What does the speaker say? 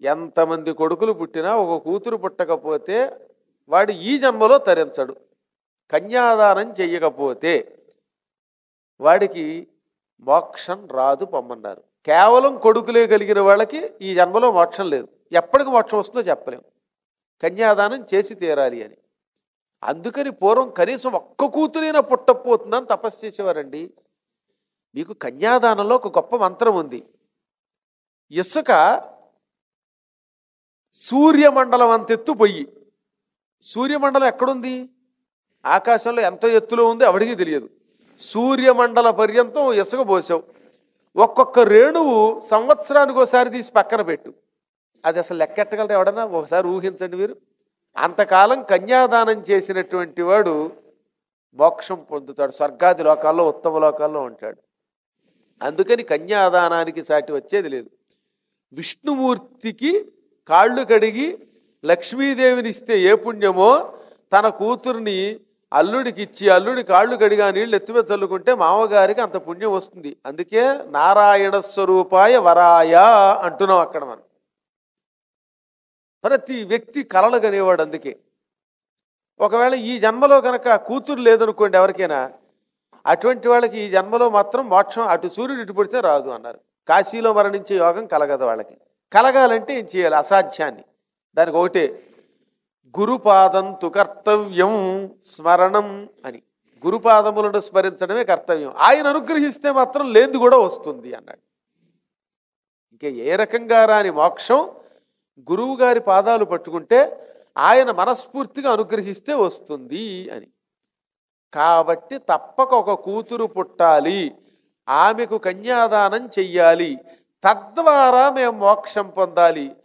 ఎంతమంది కొడుకులు పుట్టినా ఒక కూతురు పుట్టకపోతే వాడు ఈ జన్మలో తరించడు. కన్యాదానం చెయ్యకపోతే వాడికి మోక్షం రాదు పొమ్మన్నారు. కేవలం కొడుకులే కలిగిన వాళ్ళకి ఈ జన్మలో మోక్షం లేదు. ఎప్పటికి మోక్షం వస్తుందో చెప్పలేం. కన్యాదానం చేసి తీరాలి అని. అందుకని పూర్వం కనీసం ఒక్క కూతురైనా పుట్టకపోతుందని తపస్సు చేసేవారండి. మీకు కన్యాదానంలో ఒక గొప్ప మంత్రం ఉంది. ఇసుక సూర్యమండలం అంతెత్తు పొయ్యి. సూర్యమండలం ఎక్కడుంది? ఆకాశంలో ఎంత ఎత్తులో ఉంది ఎవడికి తెలియదు. సూర్యమండల పర్యంతం ఇసుక పోసావు. ఒక్కొక్క రేణువు సంవత్సరానికి ఒకసారి తీసి పక్కన పెట్టు. అది అసలు లెక్కెట్టగలరు ఎవడన్నా? ఒకసారి ఊహించండి మీరు. అంతకాలం కన్యాదానం చేసినటువంటి వాడు మోక్షం పొందుతాడు, స్వర్గాది లోకాల్లో ఉత్తమ లోకాల్లో ఉంటాడు. అందుకని కన్యాదానానికి సాటి వచ్చేది లేదు. విష్ణుమూర్తికి కాళ్ళు కడిగి లక్ష్మీదేవిని ఇస్తే ఏ పుణ్యమో తన కూతుర్ని అల్లుడికి ఇచ్చి అల్లుడి కాళ్ళు కడిగా నీళ్ళు ఎత్తుమే చల్లుకుంటే మామగారికి అంత పుణ్యం వస్తుంది. అందుకే నారాయణ స్వరూపాయ వరాయ అంటున్నాం అక్కడ మనం. ప్రతి వ్యక్తి కలలు కనేవాడు. అందుకే ఒకవేళ ఈ జన్మలో కనుక కూతురు లేదనుకోండి ఎవరికైనా, అటువంటి వాళ్ళకి ఈ జన్మలో మాత్రం మోక్షం అటు సూర్యుడు ఇటు పడితే రాదు అన్నారు. కాశీలో మరణించే యోగం కలగదు వాళ్ళకి. కలగాలంటే ఏం చేయాలి? అసాధ్యాన్ని. దానికి ఒకటే, గురుపాదం తు కర్తవ్యం స్మరణం అని. గురుపాదములను స్మరించడమే కర్తవ్యం. ఆయన అనుగ్రహిస్తే మాత్రం లేనిది కూడా వస్తుంది అన్నాడు. ఇంకా ఏ రకంగా రాని మోక్షం గురువు గారి పాదాలు పట్టుకుంటే ఆయన మనస్ఫూర్తిగా అనుగ్రహిస్తే వస్తుంది అని. కాబట్టి తప్పక ఒక కూతురు పుట్టాలి, ఆమెకు కన్యాదానం చెయ్యాలి, తద్వారా మేము మోక్షం పొందాలి.